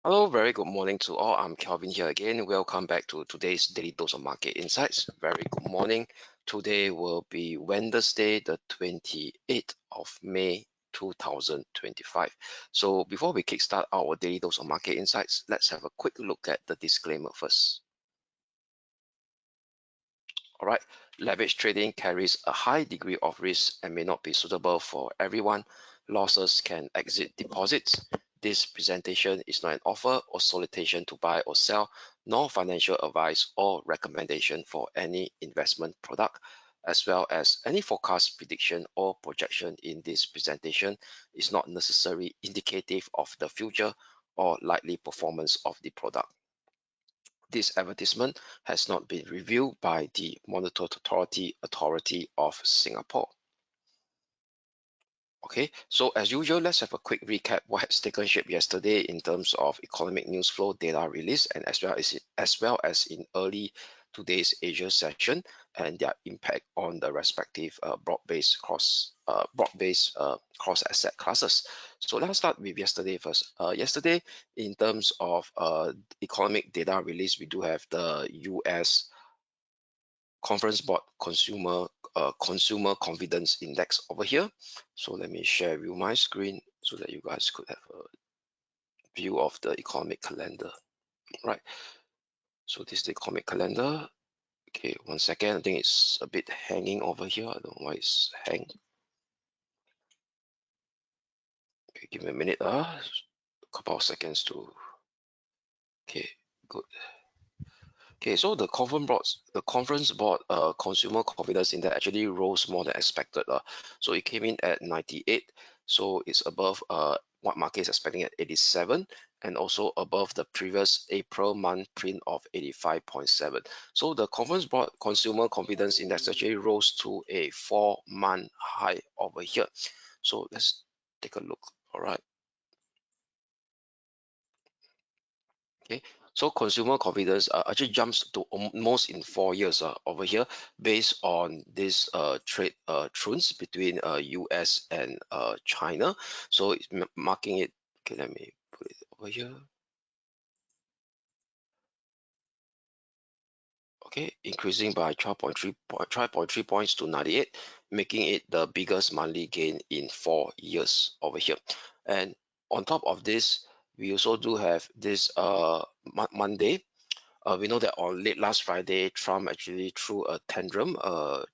Hello, very good morning to all. I'm Kelvin here again. Welcome back to today's Daily Dose of Market Insights. Very good morning. Today will be Wednesday, the 28th of May, 2025. So before we kickstart our Daily Dose of Market Insights, let's have a quick look at the disclaimer first. All right, leverage trading carries a high degree of risk and may not be suitable for everyone. Losses can exceed deposits. This presentation is not an offer or solicitation to buy or sell, nor financial advice or recommendation for any investment product, as well as any forecast, prediction, or projection in this presentation is not necessarily indicative of the future or likely performance of the product. This advertisement has not been reviewed by the Monetary Authority of Singapore. Okay, so as usual, let's have a quick recap what has taken shape yesterday in terms of economic news flow data release, and as well as in early today's Asia session and their impact on the respective broad-based cross asset classes. So let's start with yesterday first. Yesterday, in terms of economic data release, we do have the US Conference Board Consumer Confidence Index over here. So let me share with you my screen so that you guys could have a view of the economic calendar. Right. So this is the economic calendar. Okay, 1 second. I think it's a bit hanging over here. I don't know why it's hanging. Okay, give me a minute. A couple of seconds to. Okay, good. Okay, so the conference board consumer confidence index actually rose more than expected. So it came in at 98. So it's above what market is expecting at 87, and also above the previous April month print of 85.7. So the conference board consumer confidence index actually rose to a 4-month high over here. So let's take a look. All right. Okay, so consumer confidence actually jumps to almost in 4 years over here, based on this trade truce between US and China. So it's marking it. Okay, let me put it over here. Okay, increasing by 12.3 points to 98, making it the biggest monthly gain in 4 years over here. And on top of this, we also do have this Monday. We know that on late last Friday, Trump actually threw a tantrum,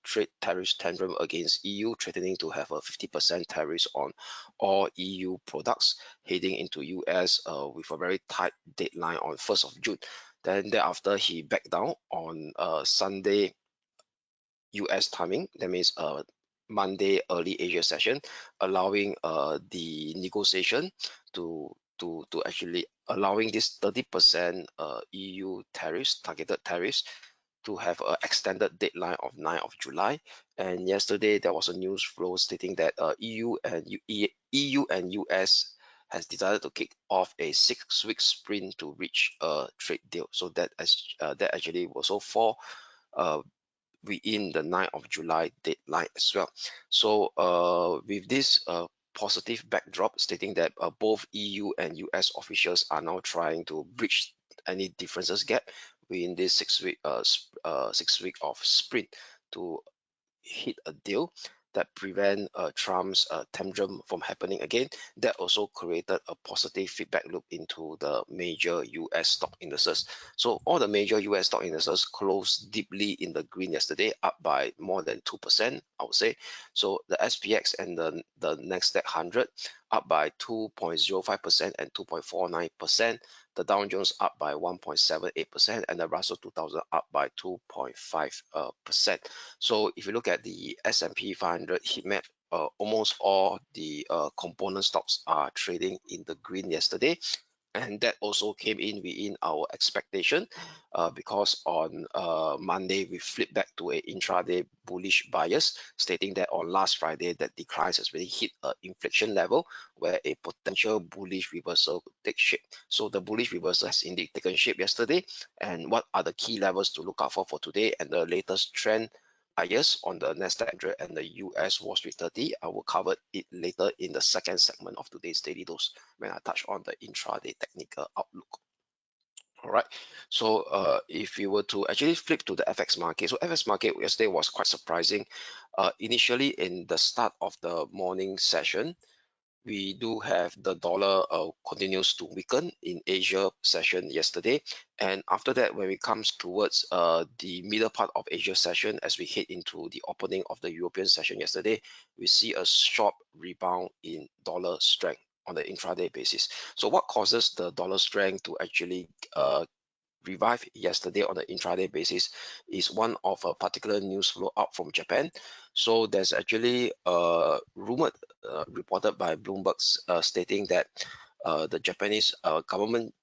trade tariffs tantrum against EU, threatening to have a 50% tariffs on all EU products heading into US with a very tight deadline on 1st of June. Then thereafter, he backed down on Sunday US timing. That means Monday early Asia session, allowing the negotiation to actually allowing this 30% EU tariffs, targeted tariffs, to have an extended deadline of 9th of July. And yesterday there was a news flow stating that EU and US has decided to kick off a 6-week sprint to reach a trade deal. So that actually was also for within the 9th of July deadline as well. So with this positive backdrop stating that both EU and US officials are now trying to bridge any differences gap within this 6-week of sprint to hit a deal that prevent Trump's tantrum from happening again. That also created a positive feedback loop into the major US stock indices. So all the major US stock indices closed deeply in the green yesterday, up by more than 2%, I would say. So the SPX and the Nasdaq 100 up by 2.05% and 2.49%. The Dow Jones up by 1.78%, and the Russell 2000 up by 2.5%. So if you look at the S&P 500 heat map, almost all the component stocks are trading in the green yesterday, and that also came in within our expectation because on Monday we flipped back to a intraday bullish bias, stating that on last Friday that declines has really hit an inflection level where a potential bullish reversal could take shape. So the bullish reversal has indeed taken shape yesterday, and what are the key levels to look out for today and the latest trend bias on the NZD 100 and the US Wall Street 30. I will cover it later in the second segment of today's daily dose when I touch on the intraday technical outlook. All right. So if you were to actually flip to the FX market, so FX market yesterday was quite surprising. Initially in the start of the morning session, we do have the dollar continues to weaken in Asia session yesterday, and after that, when it comes towards the middle part of Asia session, as we head into the opening of the European session yesterday, we see a sharp rebound in dollar strength on the intraday basis. So what causes the dollar strength to actually revived yesterday on the intraday basis is one of a particular news flow out from Japan. So there's actually rumored reported by Bloomberg stating that the Japanese government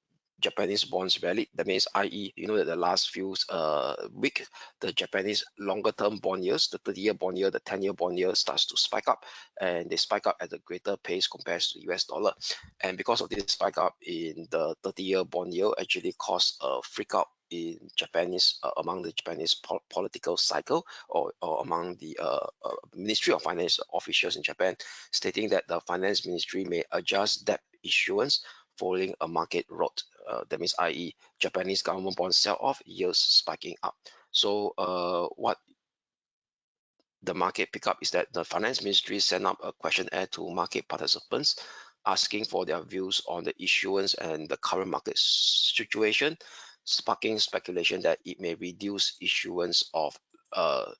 Japanese bonds rallied. That means, i.e., you know that the last few week, the Japanese longer term bond yields, the 30-year bond yield, the 10-year bond yield starts to spike up, and they spike up at a greater pace compared to the US dollar. And because of this spike up in the 30-year bond yield, actually caused a freak out in Japanese among the Japanese political cycle, or among the Ministry of Finance officials in Japan, stating that the finance ministry may adjust debt issuance following a market rot. That means, i.e., Japanese government bonds sell off, yields spiking up. So what the market pick up is that the finance ministry sent up a questionnaire to market participants asking for their views on the issuance and the current market situation, sparking speculation that it may reduce issuance of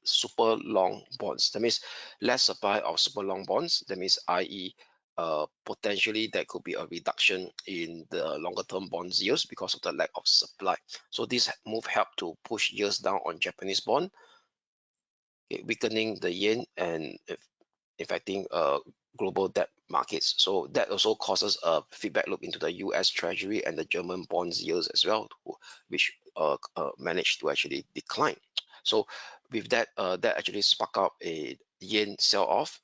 super long bonds. That means less supply of super long bonds. That means, i.e., potentially there could be a reduction in the longer term bond yields because of the lack of supply. So this move helped to push yields down on Japanese bond, weakening the yen and affecting global debt markets. So that also causes a feedback loop into the US Treasury and the German bonds yields as well, which managed to actually decline. So with that, that actually spark up a yen sell-off,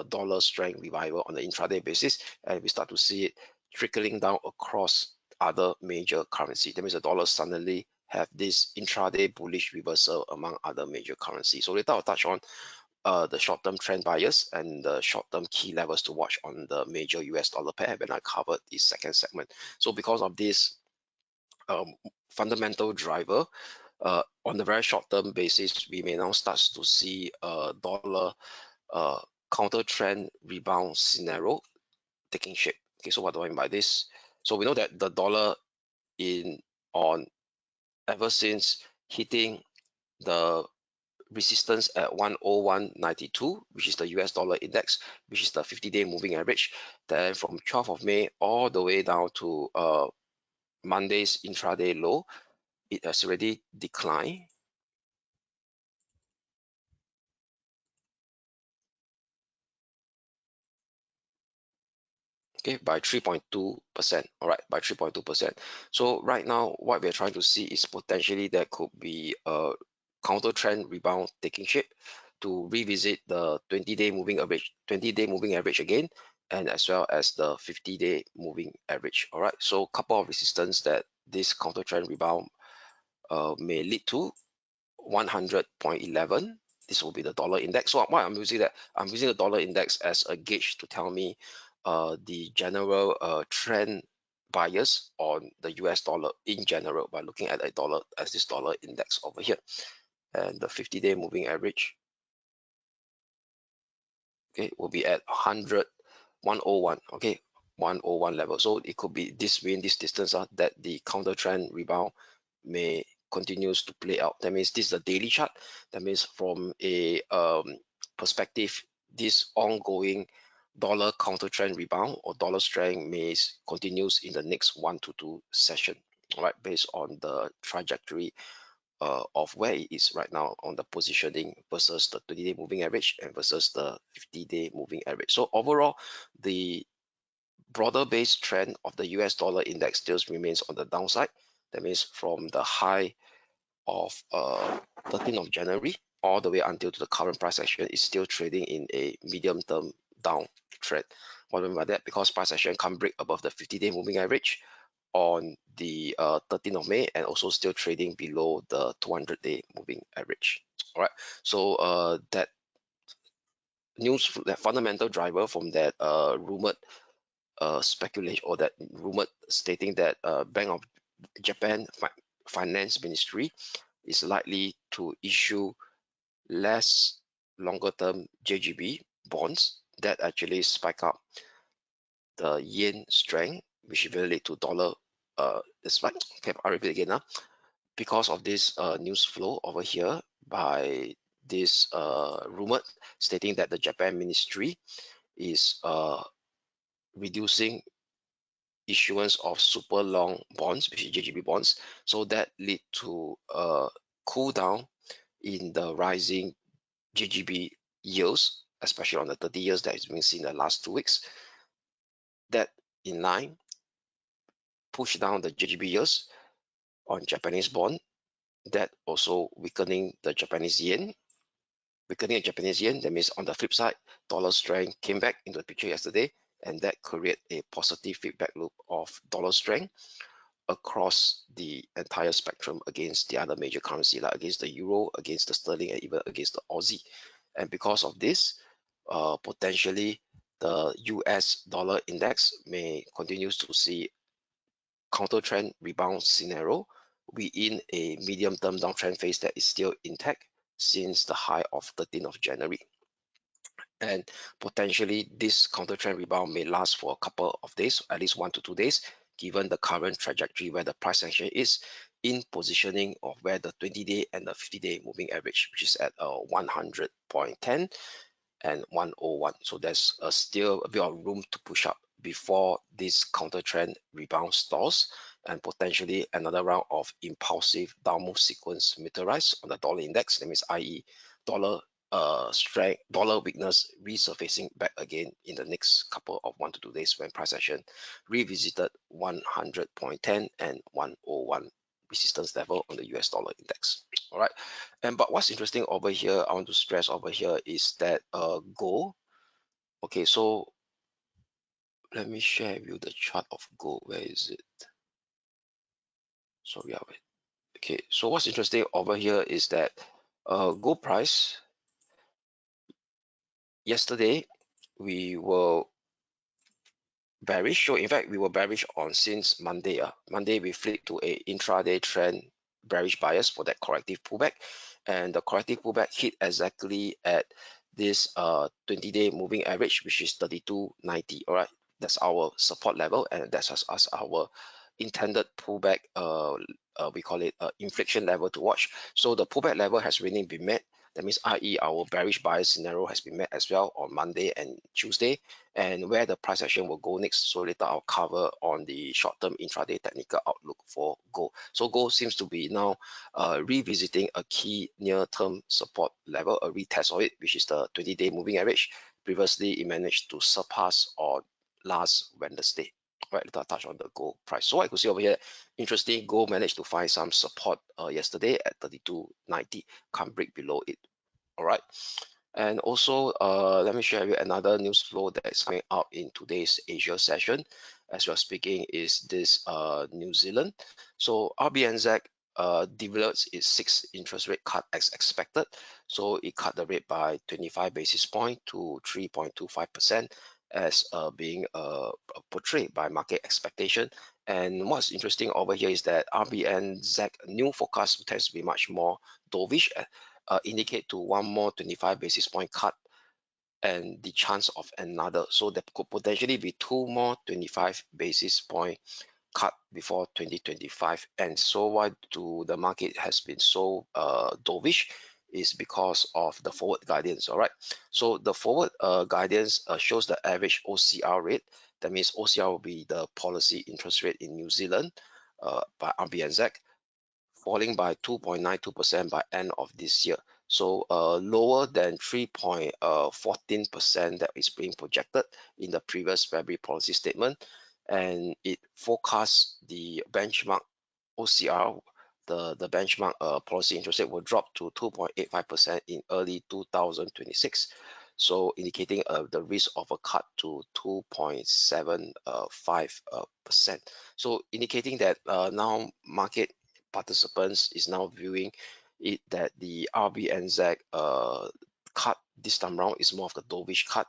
dollar strength revival on the intraday basis, and we start to see it trickling down across other major currency. That means the dollar suddenly have this intraday bullish reversal among other major currencies. So later I'll touch on the short-term trend bias and the short-term key levels to watch on the major US dollar pair when I covered the second segment. So because of this fundamental driver, on the very short-term basis, we may now start to see a dollar counter trend rebound scenario taking shape. Okay, so what do I mean by this? So we know that the dollar on ever since hitting the resistance at 101.92, which is the US dollar index, which is the 50-day moving average. Then from 12th of May all the way down to Monday's intraday low, it has already declined. Okay, by 3.2%. All right, by 3.2%. So right now, what we're trying to see is potentially there could be a counter trend rebound taking shape to revisit the 20-day moving average, 20-day moving average again, and as well as the 50-day moving average. All right, so a couple of resistance that this counter trend rebound may lead to. 100.11. This will be the dollar index. So why I'm using that, I'm using the dollar index as a gauge to tell me the general trend bias on the US dollar in general by looking at a dollar as this dollar index over here, and the 50-day moving average, okay, will be at 101. Okay, 101 level. So it could be this within this distance that the counter trend rebound may continues to play out. That means this is the daily chart. That means from a perspective, this ongoing dollar counter trend rebound or dollar strength may continues in the next 1 to 2 session. All right, based on the trajectory of where it is right now on the positioning versus the 20-day moving average and versus the 50-day moving average. So overall, the broader base trend of the US dollar index still remains on the downside. That means from the high of 13th of January all the way until to the current price action is still trading in a medium term down trend. What do I mean by that? Because price action can't break above the 50-day moving average, on the 13th of May, and also still trading below the 200-day moving average. All right, so that news, that fundamental driver from that rumored speculation, or that rumored stating that Bank of Japan Finance Ministry is likely to issue less longer term JGB bonds, that actually spike up the yen strength, which relate to dollar. Despite, okay, I repeat again now, because of this news flow over here by this rumor stating that the Japan ministry is reducing issuance of super long bonds, which is JGB bonds, so that lead to a cool down in the rising JGB yields, especially on the 30 years that has been seen in the last 2 weeks. That in line push down the JGB yields on Japanese bond, that also weakening the Japanese yen. Weakening the Japanese yen, that means on the flip side, dollar strength came back into the picture yesterday, and that create a positive feedback loop of dollar strength across the entire spectrum against the other major currency, like against the euro, against the sterling, and even against the Aussie. And because of this, potentially the US dollar index may continue to see counter trend rebound scenario within a medium term downtrend phase that is still intact since the high of 13th of January. And potentially this counter trend rebound may last for a couple of days, at least 1 to 2 days, given the current trajectory where the price action is in positioning of where the 20-day and the 50-day moving average, which is at 100.10 and 101. So there's still a bit of room to push up before this counter trend rebound stalls, and potentially another round of impulsive downward sequence materialize on the dollar index. That means, i.e., dollar strength, dollar weakness resurfacing back again in the next couple of 1 to 2 days when price action revisited 100.10 and 101 resistance level on the US dollar index. All right, and but what's interesting over here, I want to stress over here, is that gold. Okay, so let me share with you the chart of gold. Where is it? Sorry, wait. Okay, so what's interesting over here is that gold price yesterday we were bearish. So in fact, we were bearish on since Monday. Monday we flipped to a intraday trend bearish bias for that corrective pullback, and the corrective pullback hit exactly at this 20-day moving average, which is 32.90. All right, that's our support level, and that's as our intended pullback. We call it inflection level to watch. So the pullback level has really been met. That means, i.e., our bearish bias scenario has been met as well on Monday and Tuesday. And where the price action will go next, so later I'll cover on the short-term intraday technical outlook for gold. So gold seems to be now revisiting a key near-term support level, a retest of it, which is the 20-day moving average. Previously, it managed to surpass on last Wednesday. Right, let's touch on the gold price. So I could see over here, interesting, gold managed to find some support yesterday at 32.90, can't break below it. All right, and also let me share with you another news flow that is coming out in today's Asia session as we're speaking, is this New Zealand. So RBNZ develops its sixth interest rate cut as expected. So it cut the rate by 25 basis points to 3.25% as being portrayed by market expectation. And what's interesting over here is that RBNZ new forecast tends to be much more dovish, indicate to one more 25 basis point cut and the chance of another. So there could potentially be two more 25 basis point cut before 2025. And so why do the market has been so dovish is because of the forward guidance. All right, so the forward guidance shows the average OCR rate. That means OCR will be the policy interest rate in New Zealand by RBNZ, falling by 2.92% by end of this year. So lower than 3.14% that is being projected in the previous February policy statement. And it forecasts the benchmark OCR, the benchmark policy interest rate will drop to 2.85% in early 2026. so indicating the risk of a cut to 2.75%. So indicating that now market participants is now viewing it that the RBNZ cut this time round is more of the dovish cut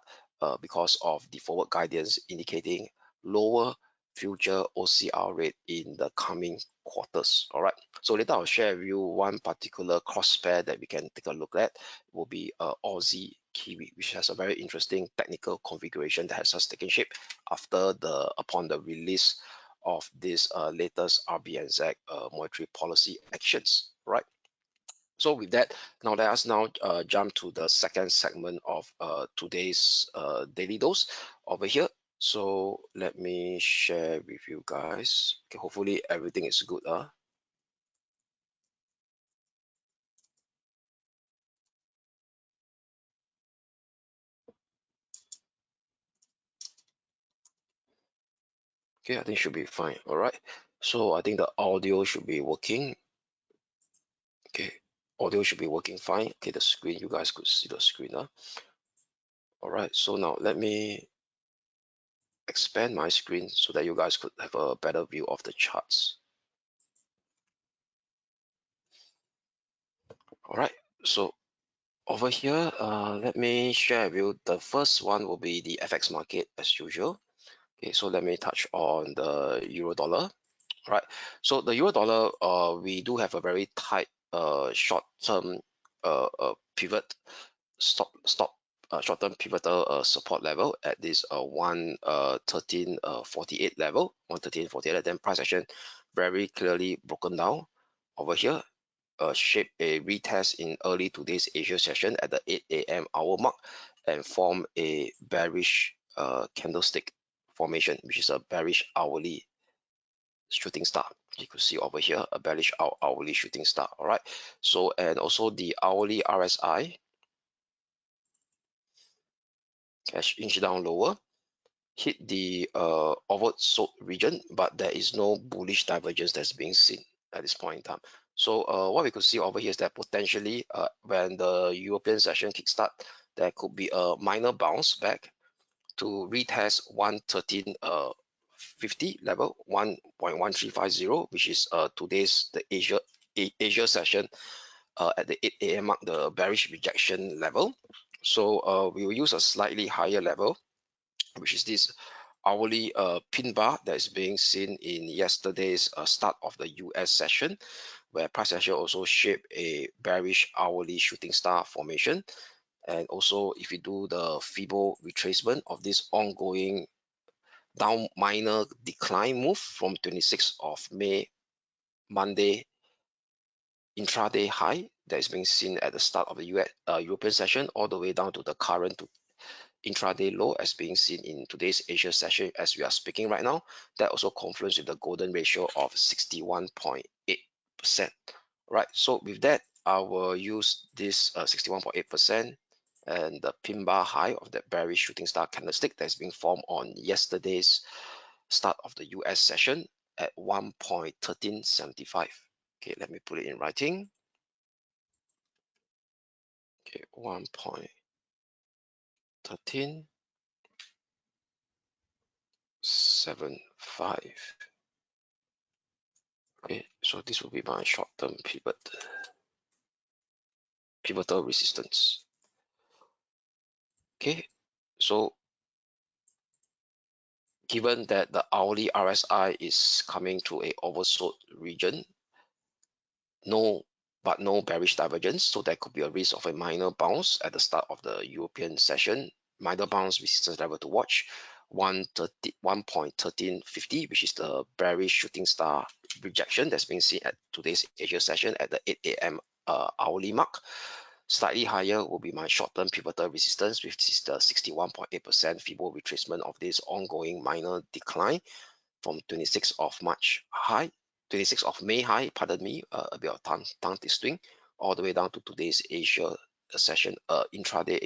because of the forward guidance indicating lower future OCR rate in the coming quarters. All right, so later I'll share with you one particular cross pair that we can take a look at. It will be Aussie Kiwi, which has a very interesting technical configuration that has just taken shape after upon the release of this latest RBNZ monetary policy actions. Right, so with that, now let us now jump to the second segment of today's daily dose over here. So let me share with you guys. Okay, hopefully everything is good. Okay, I think should be fine. All right. So I think the audio should be working. Okay, audio should be working fine. Okay, the screen, you guys could see the screen. All right. So now let me expand my screen so that you guys could have a better view of the charts. All right. So over here, let me share with you. The first one will be the FX market as usual. Okay, so let me touch on the euro dollar. Right, so the euro dollar, we do have a very tight short term pivot short term pivotal support level at this 113.48 level, 113.48. Then price action very clearly broken down over here, shape a retest in early today's Asia session at the 8 a.m. hour mark and form a bearish candlestick formation, which is a bearish hourly shooting star. You could see over here a bearish hourly shooting star. All right, so and also the hourly RSI cash inch down lower, hit the oversold region, but there is no bullish divergence that's being seen at this point in time. So what we could see over here is that potentially when the European session kickstart, there could be a minor bounce back to retest 113.50 level, 1.1350, which is today's the Asia session at the 8 a.m. mark, the bearish rejection level. So we will use a slightly higher level, which is this hourly pin bar that is being seen in yesterday's start of the US session, where price action also shaped a bearish hourly shooting star formation. And also, if you do the Fibo retracement of this ongoing down minor decline move from 26th of May, Monday intraday high that is being seen at the start of the European session, all the way down to the current intraday low as being seen in today's Asia session as we are speaking right now. That also confluence with the golden ratio of 61.8%. Right, so with that, I will use this 61.8% and the pin bar high of that bearish shooting star candlestick that's being formed on yesterday's start of the US session at 1.1375. Okay, let me put it in writing. Okay, 1.1375. Okay, so this will be my short-term pivotal resistance. Okay, so given that the hourly RSI is coming to a oversold region, no bearish divergence, so there could be a risk of a minor bounce at the start of the European session. Minor bounce resistance level to watch 1.1350, which is the bearish shooting star rejection that's been seen at today's Asia session at the 8 a.m. Hourly mark. Slightly higher will be my short-term pivotal resistance, which is the 61.8% Fibo retracement of this ongoing minor decline from 26th of March high, 26th of May high, pardon me, a bit of tongue twisting, all the way down to today's Asia session, intraday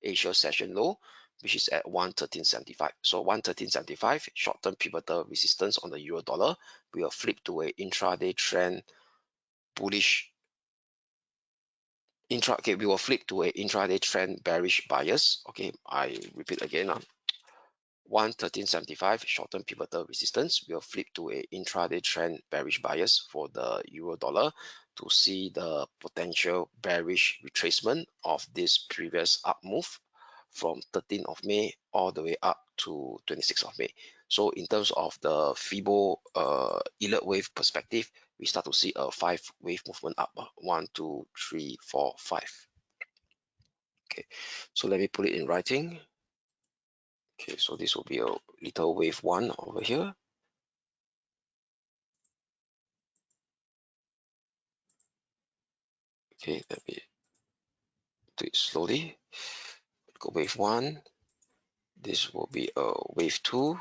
Asia session low, which is at 113.75. So 113.75 short-term pivotal resistance on the euro dollar will flip to a intraday trend bullish okay, we will flip to a intraday trend bearish bias. Okay, I repeat again. 113.75 short-term pivotal resistance will flip to a intraday trend bearish bias for the euro dollar to see the potential bearish retracement of this previous up move from 13th of May all the way up to 26th of May. So in terms of the Fibo Elliott wave perspective, we start to see a 5-wave movement up. 1, 2, 3, 4, 5. Okay, so let me put it in writing. Okay, so this will be a little wave 1 over here. Okay, let me do it slowly. Go wave 1. This will be a wave 2.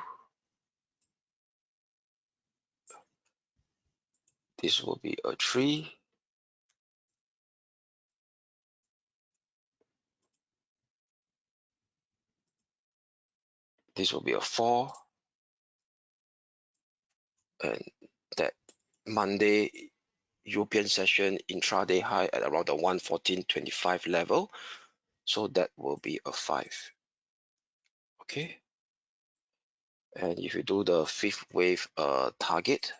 This will be a 3. This will be a 4. And that Monday European session intraday high at around the 114.25 level. So that will be a 5. Okay. And if you do the 5th wave target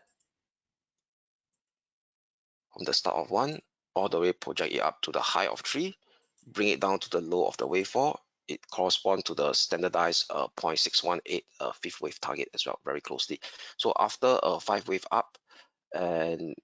from the start of 1 all the way project it up to the high of 3, bring it down to the low of the wave 4, it corresponds to the standardized 0.618 5th wave target as well, very closely. So after a 5 wave up, and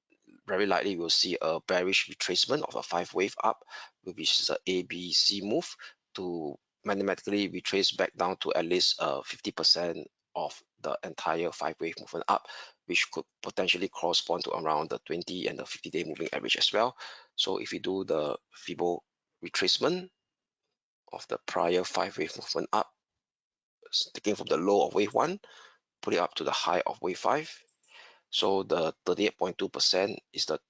very likely we'll see a bearish retracement of a 5 wave up, which is a ABC move to mathematically retrace back down to at least 50% of the entire 5 wave movement up, which could potentially correspond to around the 20 and the 50-day moving average as well. So if you do the Fibo retracement of the prior 5 wave movement up, taking from the low of wave 1, put it up to the high of wave 5. So the 38.2% is the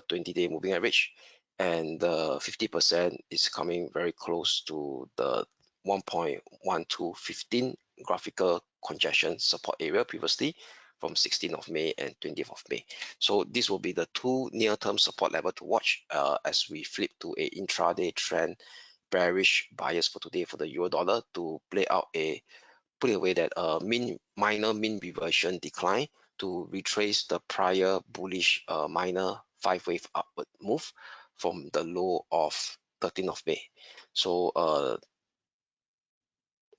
20-day moving average, and the 50% is coming very close to the 1.1215 graphical congestion support area previously from 16th of May and 20th of May. So this will be the two near-term support level to watch as we flip to a intraday trend bearish bias for today for the euro dollar to play out a put it away that minor mean reversion decline to retrace the prior bullish minor 5 wave upward move from the low of 13th of May. So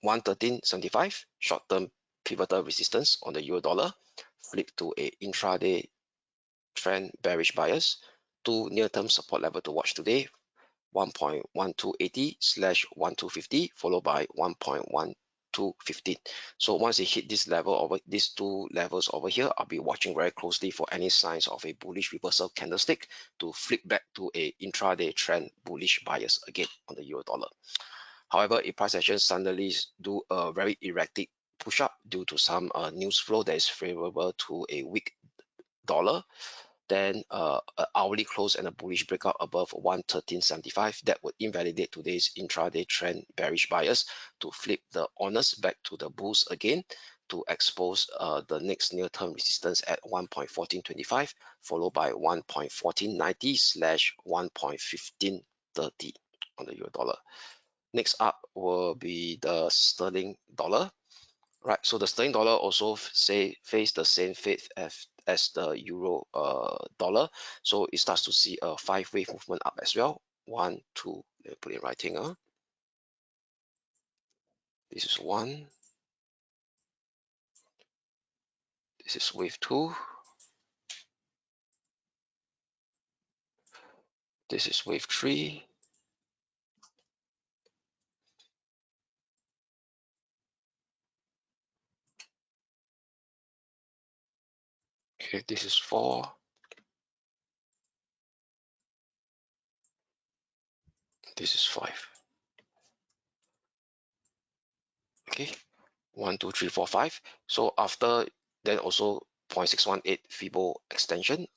113.75 short-term pivotal resistance on the euro dollar, flip to a intraday trend bearish bias. Two near-term support level to watch today, 1.1280/1250 followed by 1.1215. So once it hit this level over these two levels over here, I'll be watching very closely for any signs of a bullish reversal candlestick to flip back to a intraday trend bullish bias again on the euro dollar. However, if price action suddenly do a very erratic push up due to some news flow that is favorable to a weak dollar, then hourly close and a bullish breakout above 113.75 that would invalidate today's intraday trend bearish bias to flip the honors back to the bulls again to expose the next near-term resistance at 1.1425 followed by 1.1490/1.1530 on the euro dollar. Next up will be the sterling dollar. Right, so the sterling dollar also face the same fate as the euro dollar. So it starts to see a 5-wave movement up as well. 1, 2, let me put it in writing. This is 1. This is wave 2. This is wave 3. Okay, this is 4. This is 5. Okay, 1, 2, 3, 4, 5. So after then also 0.618 Fibo extension,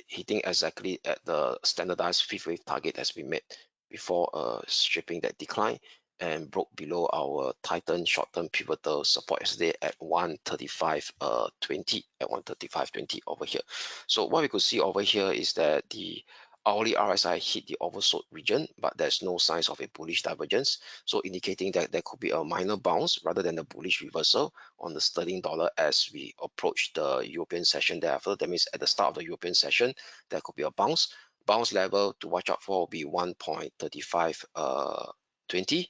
hitting exactly at the standardized 5th wave target as we made before stripping that decline and broke below our Titan short-term pivotal support yesterday at 135.20 at 135.20 over here. So what we could see over here is that the hourly RSI hit the oversold region, but there's no signs of a bullish divergence, so indicating that there could be a minor bounce rather than a bullish reversal on the sterling dollar as we approach the European session thereafter. That means at the start of the European session, there could be a bounce. Bounce level to watch out for will be 1.3520.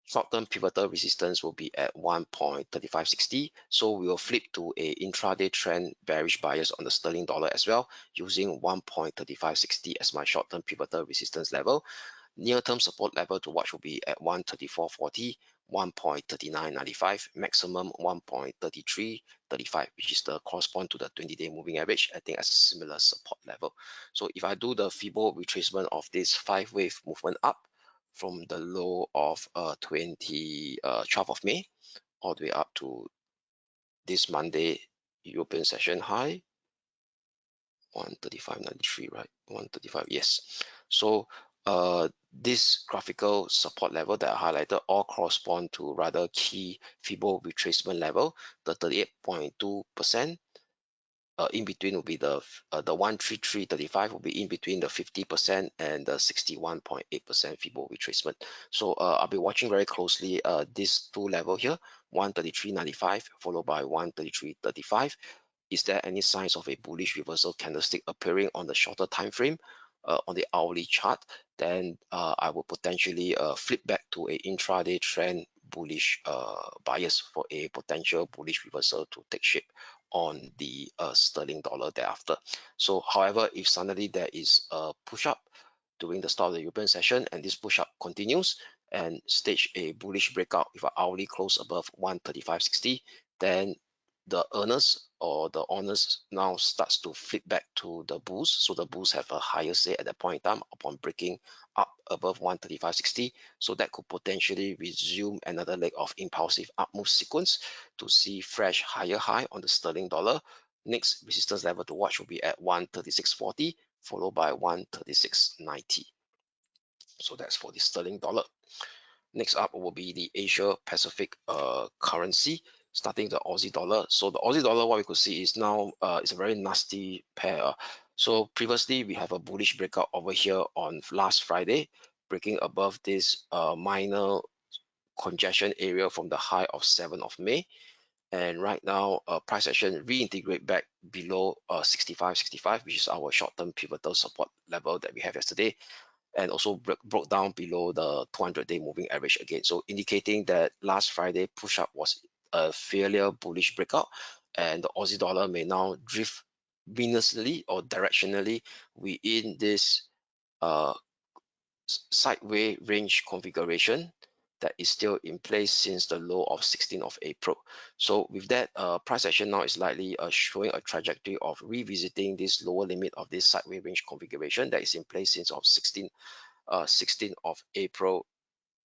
Short-term pivotal resistance will be at 1.3560. So we will flip to a intraday trend bearish bias on the sterling dollar as well, using 1.3560 as my short-term pivotal resistance level. Near-term support level to watch will be at 134.40, 1.3995, maximum 1.3335, which is the correspond to the 20-day moving average, I think as a similar support level. So if I do the Fibo retracement of this 5-wave movement up from the low of 12th of May all the way up to this Monday European session high, 135.93, right? 135, yes. So this graphical support level that I highlighted all correspond to rather key Fibo retracement level. The 38.2% in between will be the 133.35 will be in between the 50% and the 61.8% Fibo retracement. So I'll be watching very closely this two level here, 133.95 followed by 133.35. Is there any signs of a bullish reversal candlestick appearing on the shorter time frame on the hourly chart? Then I will potentially flip back to a intraday trend bullish bias for a potential bullish reversal to take shape on the sterling dollar thereafter. So however, if suddenly there is a push up during the start of the European session and this push up continues and stage a bullish breakout with an hourly close above 135.60, then the earners or the owners now starts to flip back to the bulls. So the bulls have a higher say at that point in time upon breaking up above 135.60. So that could potentially resume another leg of impulsive up move sequence to see fresh higher high on the sterling dollar. Next resistance level to watch will be at 136.40 followed by 136.90. So that's for the sterling dollar. Next up will be the Asia Pacific currency, starting the Aussie dollar. So the Aussie dollar, what we could see is now it's a very nasty pair. So previously we have a bullish breakout over here on last Friday, breaking above this minor congestion area from the high of 7th of May. And right now, price action reintegrate back below 65.65, which is our short-term pivotal support level that we have yesterday, and also broke down below the 200-day moving average again. So indicating that last Friday push up was a failure bullish breakout, and the Aussie dollar may now drift venously or directionally within this uh, sideways range configuration that is still in place since the low of 16th of April. So with that, price action now is likely showing a trajectory of revisiting this lower limit of this sideways range configuration that is in place since of 16th of April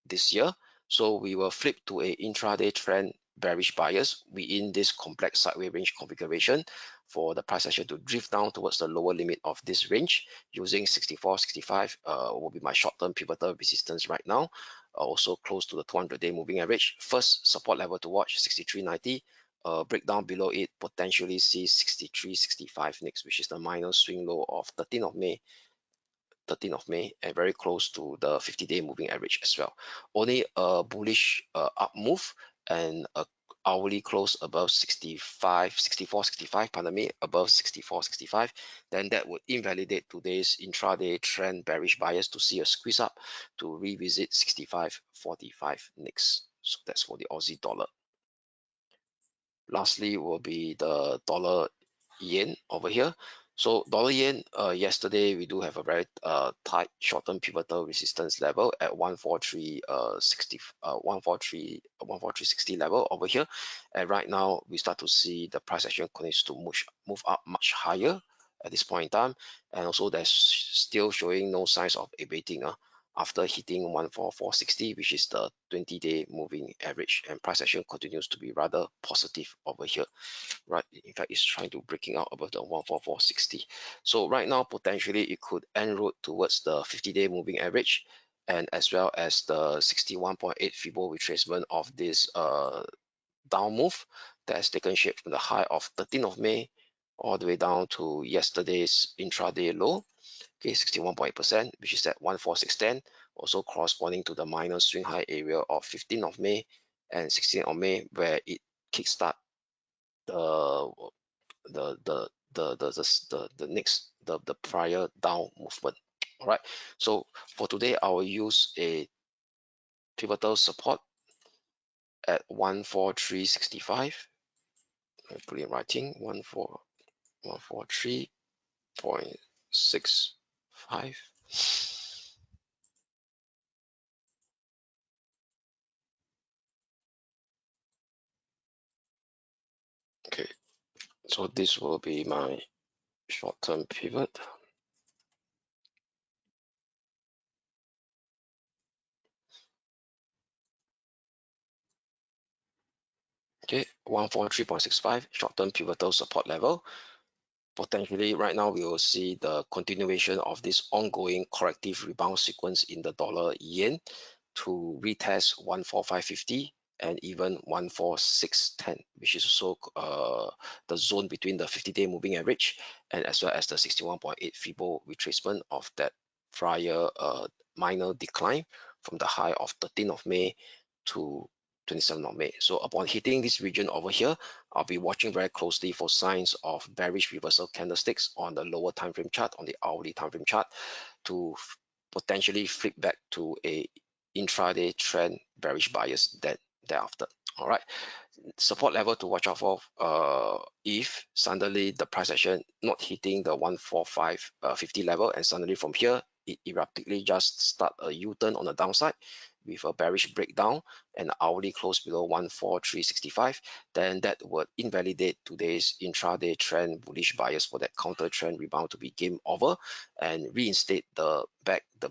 this year. So we will flip to a intraday trend bearish bias within this complex sideways range configuration for the price action to drift down towards the lower limit of this range using 64.65 will be my short-term pivotal resistance right now, also close to the 200-day moving average. First support level to watch 63.90, breakdown below it potentially see 63.65 next, which is the minor swing low of 13th of May and very close to the 50-day moving average as well. Only a bullish up move and a hourly close above 64.65, pardon me, above 64.65, then that would invalidate today's intraday trend bearish bias to see a squeeze up to revisit 65.45 next. So that's for the Aussie dollar. Lastly will be the dollar yen over here. So dollar yen, yesterday we do have a very tight short-term pivotal resistance level at 143.60 level over here. And right now we start to see the price action continues to move up much higher at this point in time, and also there's still showing no signs of abating after hitting 144.60, which is the 20-day moving average, and price action continues to be rather positive over here, right? In fact, it's trying to breaking out above the 144.60. So right now, potentially it could en route towards the 50-day moving average, and as well as the 61.8 Fibo retracement of this down move that has taken shape from the high of 13th of May all the way down to yesterday's intraday low. Okay, 61.8%, which is at 14610, also corresponding to the minor swing high area of 15th of May and 16th of May, where it kickstart the the prior down movement. All right, so for today I will use a pivotal support at 14365. I put in writing 143.65. Okay, so this will be my short-term pivot. Okay, 143.65 short-term pivotal support level. Potentially right now we will see the continuation of this ongoing corrective rebound sequence in the dollar yen to retest 14550 and even 14610, which is also the zone between the 50-day moving average and as well as the 61.8 Fibo retracement of that prior minor decline from the high of 13th of May to 27th of May. So upon hitting this region over here, I'll be watching very closely for signs of bearish reversal candlesticks on the lower time frame chart, on the hourly time frame chart, to potentially flip back to a intraday trend bearish bias thereafter. All right, support level to watch out for if suddenly the price action not hitting the 145.50 level, and suddenly from here it erratically just start a U-turn on the downside with a bearish breakdown and hourly close below 14365, then that would invalidate today's intraday trend bullish bias for that counter trend rebound to be game over and reinstate the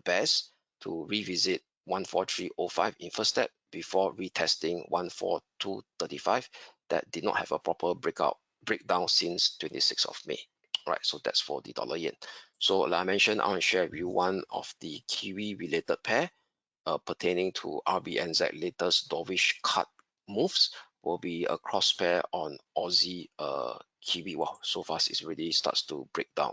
best to revisit 14305 in first step before retesting 14235 that did not have a proper breakdown since 26th of May. All right, so that's for the dollar yen. So like I mentioned, I want to share with you one of the Kiwi related pair pertaining to RBNZ latest dovish cut moves will be a cross pair on Aussie Kiwi. Wow, so fast it really starts to break down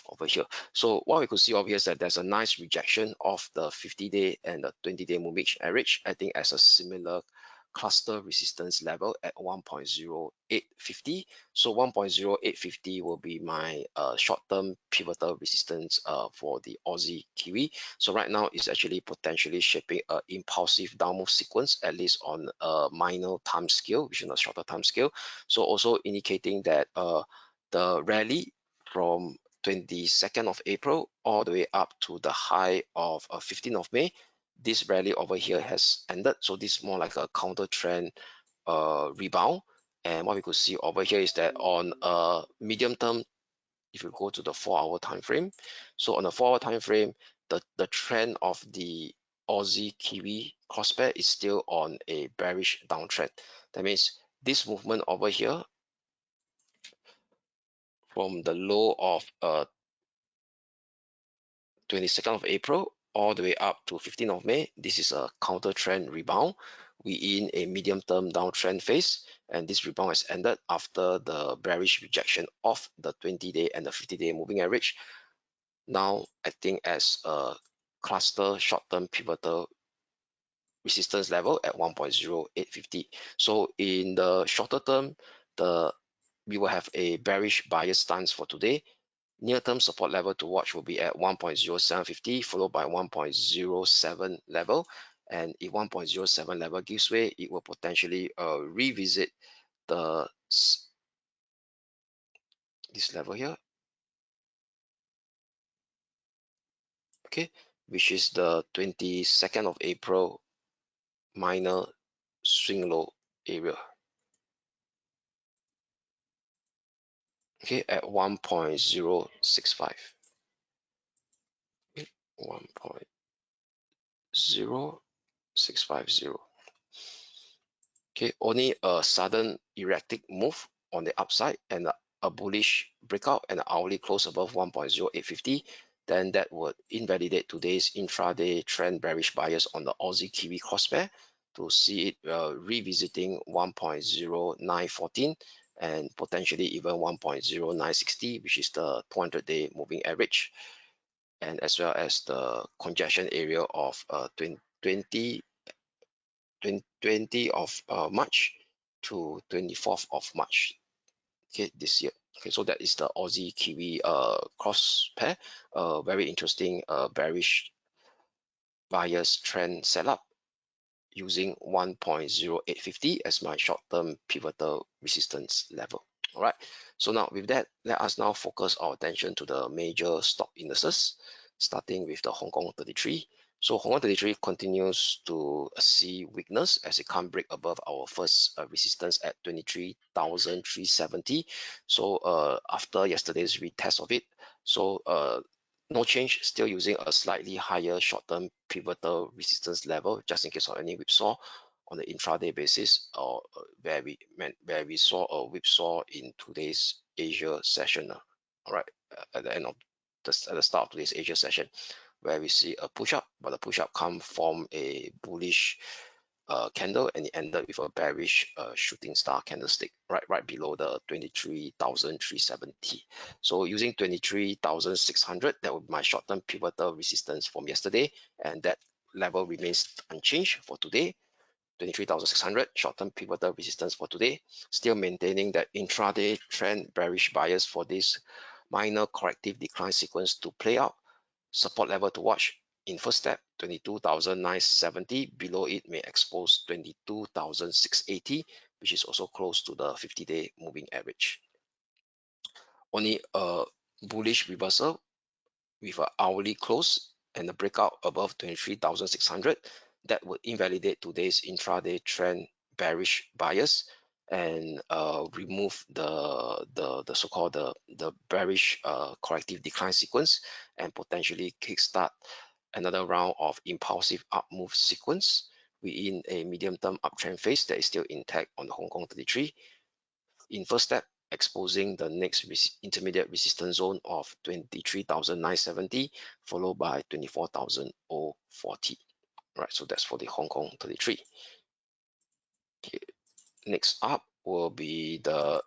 over here. So what we could see over here is that there's a nice rejection of the 50-day and the 20-day moving average, I think as a similar cluster resistance level at 1.0850. So 1.0850 will be my short-term pivotal resistance for the Aussie Kiwi. So right now it's actually potentially shaping an impulsive downward sequence, at least on a minor time scale, which is a shorter time scale. So also indicating that the rally from 22nd of April all the way up to the high of 15th of May, this rally over here has ended. So this is more like a counter trend rebound. And what we could see over here is that on a medium term, if you go to the 4-hour time frame, so on the 4-hour time frame, the trend of the Aussie Kiwi cross pair is still on a bearish downtrend. That means this movement over here from the low of 22nd of April all the way up to 15th of May, this is a counter trend rebound. We in a medium term downtrend phase, and this rebound has ended after the bearish rejection of the 20-day and the 50-day moving average. Now acting as a cluster short-term pivotal resistance level at 1.0850. So in the shorter term, we will have a bearish bias stance for today. Near-term support level to watch will be at 1.0750 followed by 1.07 level. And if 1.07 level gives way, it will potentially revisit the this level here, okay, which is the 22nd of April minor swing low area, okay, at 1.065. Okay, 1.0650. Okay, only a sudden erratic move on the upside and a bullish breakout and hourly close above 1.0850, then that would invalidate today's intraday trend bearish bias on the Aussie Kiwi cross pair to see it revisiting 1.0914 and potentially even 1.0960, which is the 200-day moving average. and as well as the congestion area of 20 of March to 24th of March, okay, this year. Okay, so that is the Aussie Kiwi cross pair, very interesting bearish buyers trend setup using 1.0850 as my short-term pivotal resistance level. All right, so now with that, let us now focus our attention to the major stock indices, starting with the Hong Kong 33. So Hong Kong 33 continues to see weakness as it can't break above our first resistance at 23,370. So after yesterday's retest of it, so no change, still using a slightly higher short-term pivotal resistance level just in case of any whipsaw on the intraday basis, or where we saw a whipsaw in today's Asia session. All right, at the end of at the start of today's Asia session, where we see a push up, but the push up come from a bullish candle, and it ended with a bearish shooting star candlestick right below the 23,370. So using 23,600, that would be my short-term pivotal resistance from yesterday, and that level remains unchanged for today. 23,600 short-term pivotal resistance for today, still maintaining that intraday trend bearish bias for this minor corrective decline sequence to play out. Support level to watch in first step 22,970, below it may expose 22,680, which is also close to the 50-day moving average. Only a bullish reversal with an hourly close and a breakout above 23,600 that would invalidate today's intraday trend bearish bias and remove the so-called the bearish corrective decline sequence and potentially kickstart another round of impulsive up move sequence within a medium-term uptrend phase that is still intact on the Hong Kong 33. In first step, exposing the next intermediate resistance zone of 23,970, followed by 24,040. Right, so that's for the Hong Kong 33. Okay. Next up will be the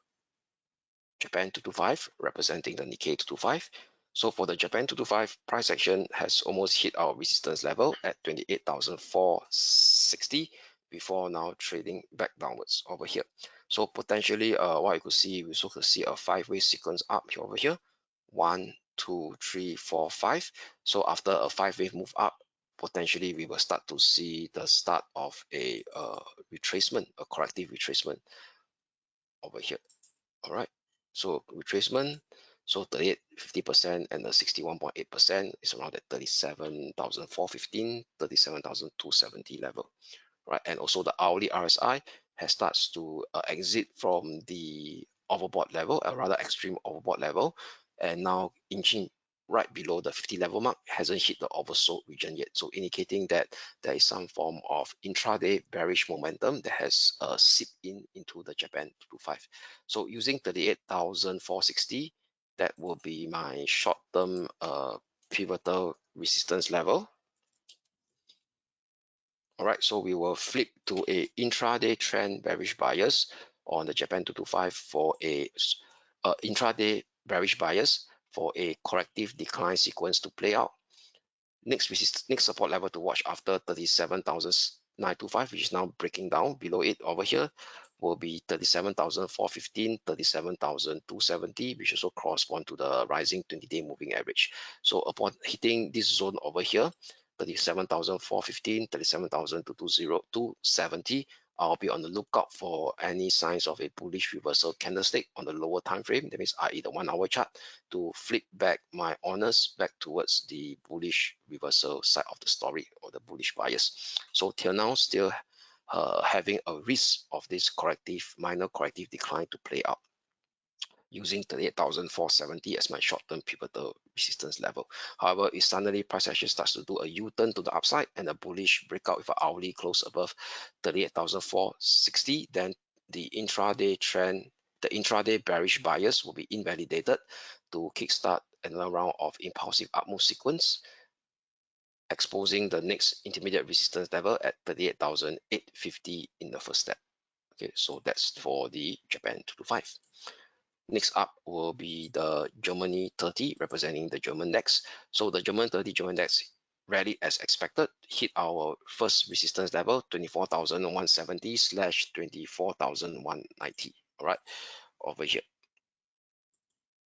Japan 225, representing the Nikkei 225. So for the Japan 225, price action has almost hit our resistance level at 28,460 before now trading back downwards over here. So potentially what you could see, we also could see a five-way sequence up here over here. 1, 2, 3, 4, 5. So after a five-wave move up, potentially we will start to see the start of a retracement, a corrective retracement over here. All right, so retracement, so 38, 50% and the 61.8% is around that 37,415, 37,270 level, right? And also the hourly RSI has starts to exit from the overbought level, a rather extreme overbought level, and now inching right below the 50 level mark, hasn't hit the oversold region yet, so indicating that there is some form of intraday bearish momentum that has seeped into the Japan 225. So using 38,460, that will be my short-term pivotal resistance level. All right, so we will flip to a intraday trend bearish bias on the Japan 225 for a intraday bearish bias for a corrective decline sequence to play out. Next support level to watch after 37,925, which is now breaking down. Below it over here will be 37,415, 37,270, which also correspond to the rising 20-day moving average. So upon hitting this zone over here, 37,415, 37,270, I'll be on the lookout for any signs of a bullish reversal candlestick on the lower time frame. That means i.e. the 1 hour chart, to flip back my honors back towards the bullish reversal side of the story, or the bullish bias. So till now, still having a risk of this minor corrective decline to play out, using 38,470 as my short-term pivotal resistance level. However, if suddenly price action starts to do a U-turn to the upside and a bullish breakout with an hourly close above 38,460, then the intraday trend, the intraday bearish bias will be invalidated to kickstart another round of impulsive up move sequence, exposing the next intermediate resistance level at 38,850 in the first step. Okay, so that's for the Japan 225. Next up will be the Germany 30, representing the German DAX. So the German 30 German DAX rallied as expected, hit our first resistance level 24,170 / 24,190. All right, over here.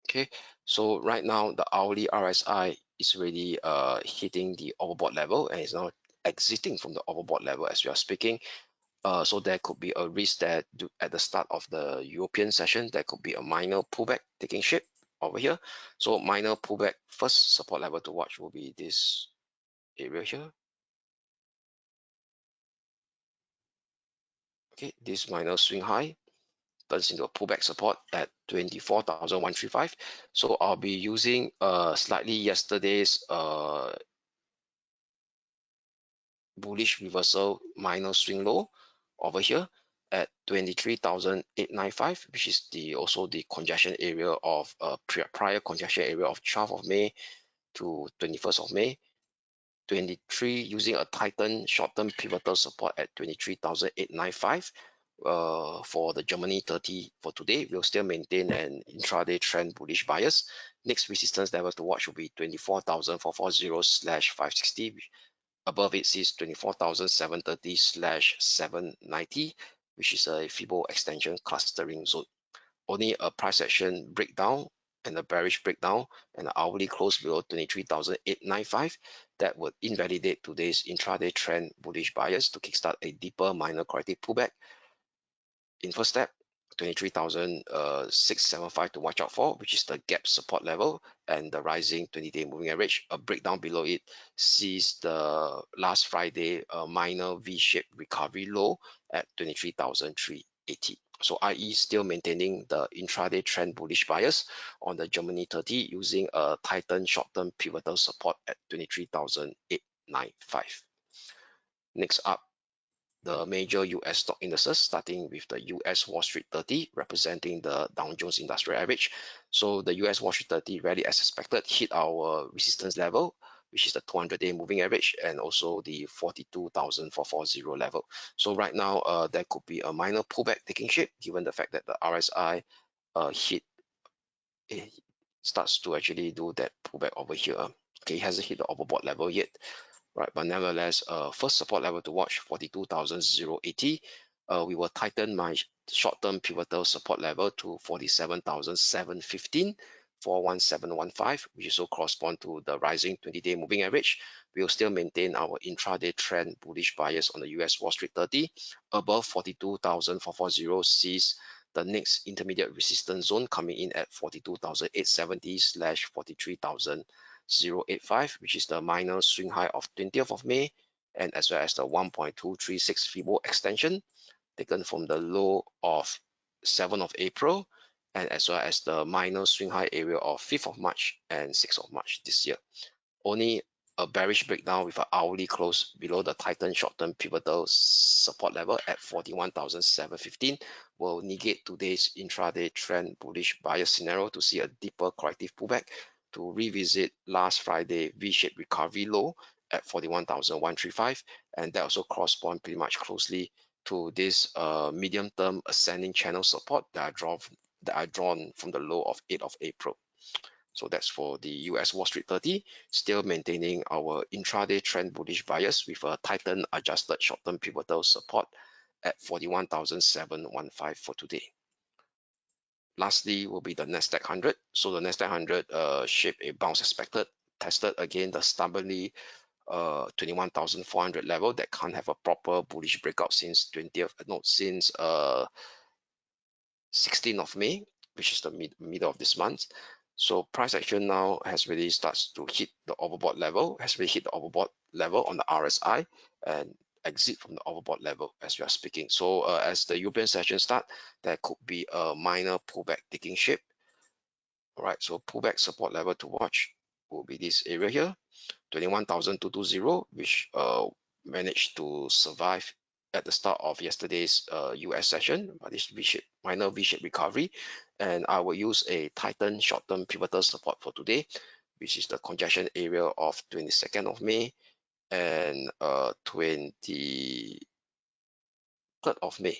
Okay, so right now the hourly RSI is really hitting the overbought level and is now exiting from the overbought level as we are speaking. So there could be a risk that at the start of the European session, there could be a minor pullback taking shape over here. So minor pullback, first support level to watch will be this area here. Okay, this minor swing high turns into a pullback support at 24,135. So I'll be using slightly yesterday's bullish reversal minor swing low over here at 23,895, which is also the congestion area of prior congestion area of 12th of May to 21st of May. 23 using a Titan short-term pivotal support at 23,895. For the Germany 30 for today, we'll still maintain an intraday trend bullish bias. Next resistance level to watch will be 24,440 / 560. Above it sees 24,730 / 790, which is a Fibo extension clustering zone. Only a price action breakdown and a bearish breakdown and an hourly close below 23,895 that would invalidate today's intraday trend bullish bias to kickstart a deeper minor corrective pullback. In first step, 23,675 to watch out for, which is the gap support level and the rising 20-day moving average. A breakdown below it sees the last Friday minor V-shaped recovery low at 23,380. So IE still maintaining the intraday trend bullish bias on the Germany 30 using a Titan short-term pivotal support at 23,895. Next up, the major US stock indices, starting with the US Wall Street 30, representing the Dow Jones Industrial Average. So the US Wall Street 30 rally as expected, hit our resistance level, which is the 200-day moving average, and also the 42,440 level. So right now, there could be a minor pullback taking shape, given the fact that the RSI hit it starts to actually do that pullback over here. Okay, it hasn't hit the overbought level yet, right? But nevertheless, first support level to watch 42,080. We will tighten my short-term pivotal support level to 47,715, 41715, which also correspond to the rising 20-day moving average. We will still maintain our intraday trend bullish bias on the US Wall Street 30. Above 42,440 sees the next intermediate resistance zone coming in at 42,870 / 43,085, which is the minor swing high of 20th of May, and as well as the 1.236 Fibo extension taken from the low of 7th of April, and as well as the minor swing high area of 5th of March and 6th of March this year. Only a bearish breakdown with an hourly close below the Titan short-term pivotal support level at 41,715 will negate today's intraday trend bullish bias scenario to see a deeper corrective pullback to revisit last Friday V-shaped recovery low at 41,135, and that also corresponds pretty much closely to this medium-term ascending channel support that are drawn from the low of 8th of April. So that's for the US Wall Street 30, still maintaining our intraday trend bullish bias with a Titan adjusted short-term pivotal support at 41,715 for today. Lastly will be the NZD 100. So the NZD 100 shaped a bounce expected, tested again the stubbornly 21,400 level that can't have a proper bullish breakout since 16th of May, which is the middle of this month. So price action now has really starts to hit the overbought level, has really hit the overbought level on the RSI and exit from the overbought level as we are speaking. So as the European session start, there could be a minor pullback taking shape. All right, so pullback support level to watch will be this area here, 21,220, which managed to survive at the start of yesterday's US session, but this minor V-shaped recovery. And I will use a Titan short-term pivotal support for today, which is the congestion area of 22nd of May and 23rd of May.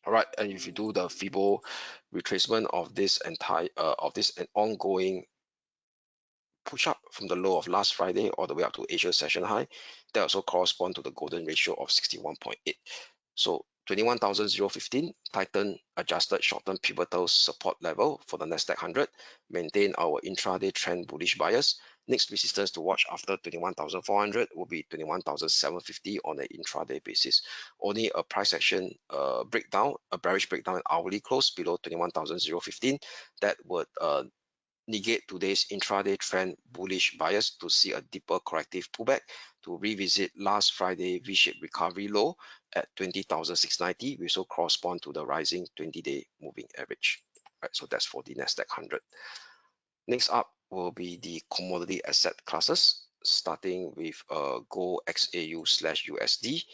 All right, and if you do the Fibo retracement of this entire ongoing push up from the low of last Friday all the way up to Asia session high, that also correspond to the golden ratio of 61.8. So 21,015 tighten adjusted short-term pivotal support level for the Nasdaq 100, maintain our intraday trend bullish bias. Next resistance to watch after 21,400 will be 21,750 on an intraday basis. Only a price action breakdown, a bearish breakdown in hourly close below 21,015 that would negate today's intraday trend bullish bias to see a deeper corrective pullback to revisit last Friday V-shaped recovery low at 20,690, which will correspond to the rising 20-day moving average. Right, so that's for the Nasdaq 100. Next up will be the commodity asset classes, starting with gold XAU/USD.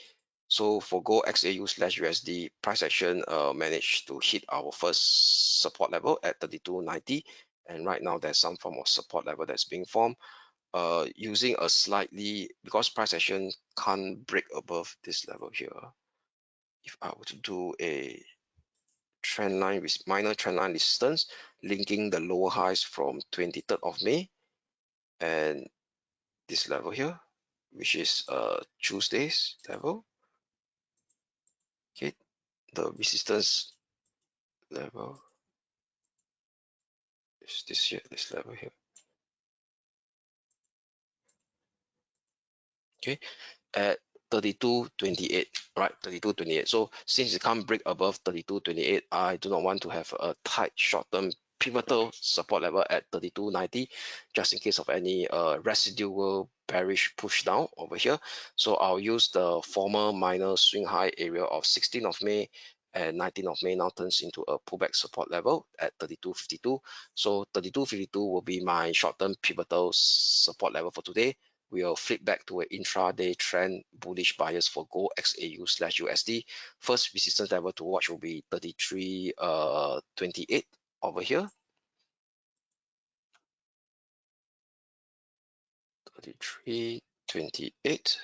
So for gold XAU/USD, price action managed to hit our first support level at 32.90, and right now there's some form of support level that's being formed. Using a slightly, because price action can't break above this level here. If I were to do a trend line with minor trend line resistance linking the lower highs from 23rd of May and this level here, which is Tuesday's level. Okay, the resistance level is this here, this level here. Okay, at 32.28, right? 32.28. So since it can't break above 32.28, I do not want to have a tight short-term pivotal support level at 32.90, just in case of any residual bearish push down over here. So I'll use the former minor swing high area of 16th of May and 19th of May now turns into a pullback support level at 32.52. So 32.52 will be my short-term pivotal support level for today. We'll flip back to an intraday trend bullish bias for gold XAU/USD. First resistance level to watch will be 33.28 over here. 33.28.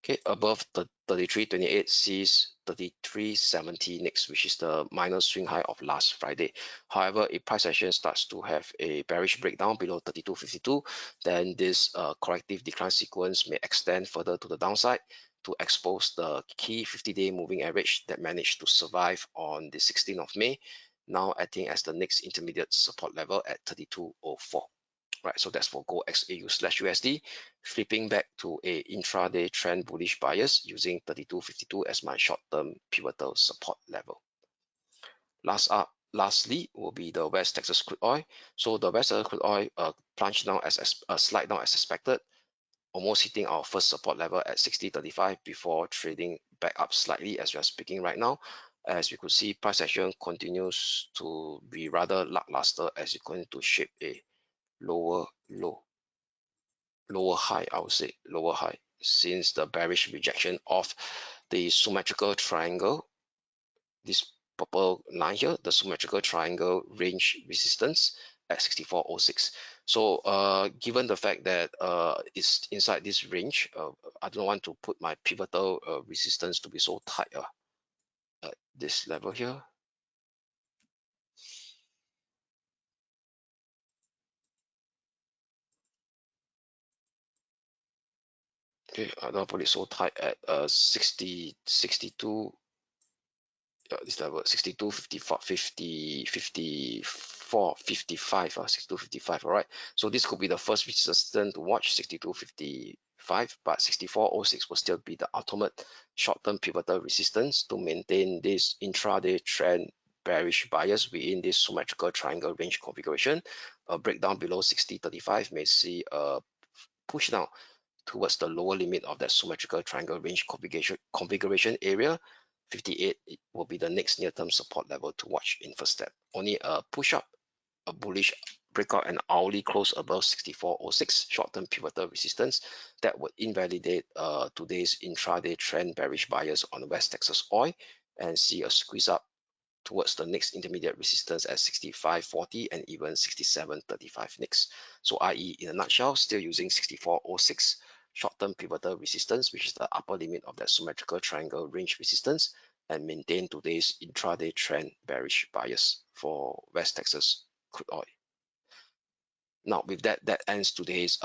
Okay, above the 33.28 sees 33.70 next, which is the minor swing high of last Friday. However, if price action starts to have a bearish breakdown below 32.52, then this corrective decline sequence may extend further to the downside to expose the key 50-day moving average that managed to survive on the 16th of May, now acting as the next intermediate support level at 32.04. Right, so that's for gold XAU/USD. Flipping back to a intraday trend bullish bias using 32.52 as my short-term pivotal support level. Lastly will be the West Texas crude oil. So the West Texas crude oil plunged down as slide down as expected, almost hitting our first support level at 60.35 before trading back up slightly as we are speaking right now. As you could see, price action continues to be rather lackluster as it's going to shape a lower high, I would say lower high, since the bearish rejection of the symmetrical triangle, this purple line here, the symmetrical triangle range resistance at 64.06. So given the fact that it's inside this range, I don't want to put my pivotal resistance to be so tight at this level here. Okay, I don't put it so tight at 62, this level 62, 54, 50, 54, 55, 62, 55. All right, so this could be the first resistance to watch, 62, 55, but 64.06 will still be the ultimate short-term pivotal resistance to maintain this intraday trend bearish bias within this symmetrical triangle range configuration. A breakdown below 60.35 may see a push down towards the lower limit of that symmetrical triangle range configuration area. 58 will be the next near-term support level to watch in first step. Only a push-up, a bullish breakout and hourly close above 64.06 short-term pivotal resistance that would invalidate today's intraday trend bearish bias on West Texas oil and see a squeeze up towards the next intermediate resistance at 65.40 and even 67.35 next. So i.e. in a nutshell, still using 64.06 short-term pivotal resistance, which is the upper limit of that symmetrical triangle range resistance, and maintain today's intraday trend bearish bias for West Texas crude oil. Now, with that, that ends today's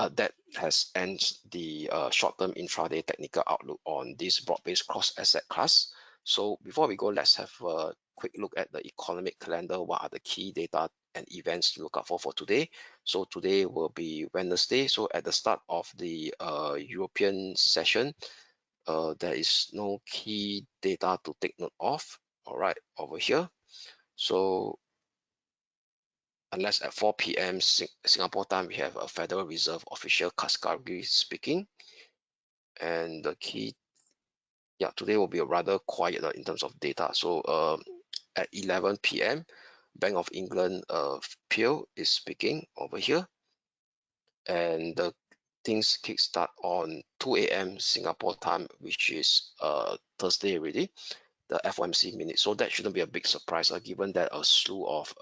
ends the short-term intraday technical outlook on this broad-based cross-asset class. So before we go, let's have a quick look at the economic calendar. What are the key data and events to look out for today? So today will be Wednesday. So at the start of the European session, there is no key data to take note of. All right, over here. So unless at 4 p.m. Singapore time, we have a Federal Reserve official Kaskari speaking. And the key, yeah, today will be rather quiet in terms of data. So at 11 p.m., Bank of England Peel is speaking over here. And the things kickstart on 2 a.m. Singapore time, which is Thursday already, the FOMC minutes. So that shouldn't be a big surprise, given that a slew of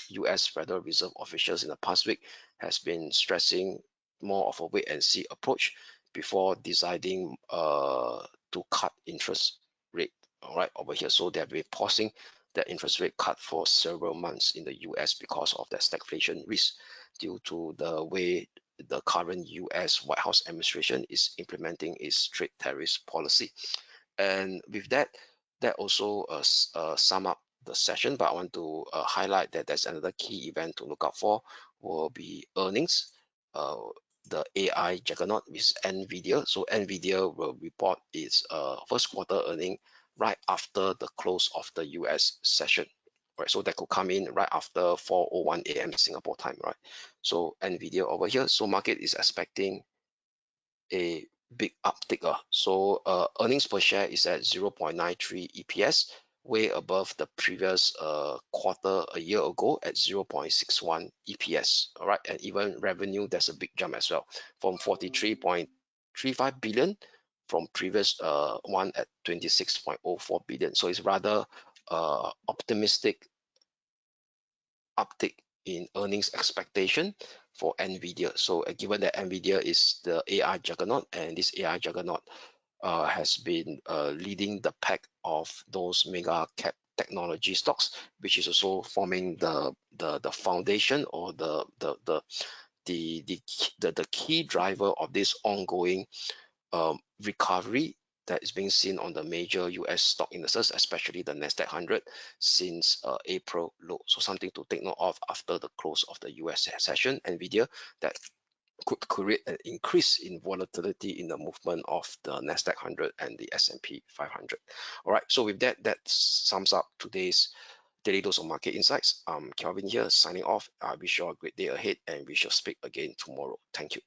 US Federal Reserve officials in the past week has been stressing more of a wait and see approach before deciding to cut interest rate. All right, over here. So they've been pausing that interest rate cut for several months in the US because of that stagflation risk due to the way the current US White House administration is implementing its trade tariffs policy. And with that, that also sum up the session, but I want to highlight that there's another key event to look out for will be earnings. The AI juggernaut is NVIDIA. So NVIDIA will report its first quarter earning right after the close of the US session. Right, so that could come in right after 4:01 a.m. Singapore time, right? So NVIDIA over here. So market is expecting a big uptick. So earnings per share is at 0.93 EPS, way above the previous quarter a year ago at 0.61 EPS. All right, and even revenue, there's a big jump as well from 43.35 billion from previous one at 26.04 billion. So it's rather optimistic uptick in earnings expectation for NVIDIA. So given that NVIDIA is the AI juggernaut, and this AI juggernaut has been leading the pack of those mega cap technology stocks, which is also forming the foundation or the key driver of this ongoing recovery that is being seen on the major US stock indices, especially the NZD 100 since April low. So something to take note of after the close of the US session, NVIDIA, that could create an increase in volatility in the movement of the NZD 100 and the S&P 500. All right, so with that, that sums up today's Daily Dose of Market Insights. Kelvin here signing off. I wish you all a great day ahead, and we shall speak again tomorrow. Thank you.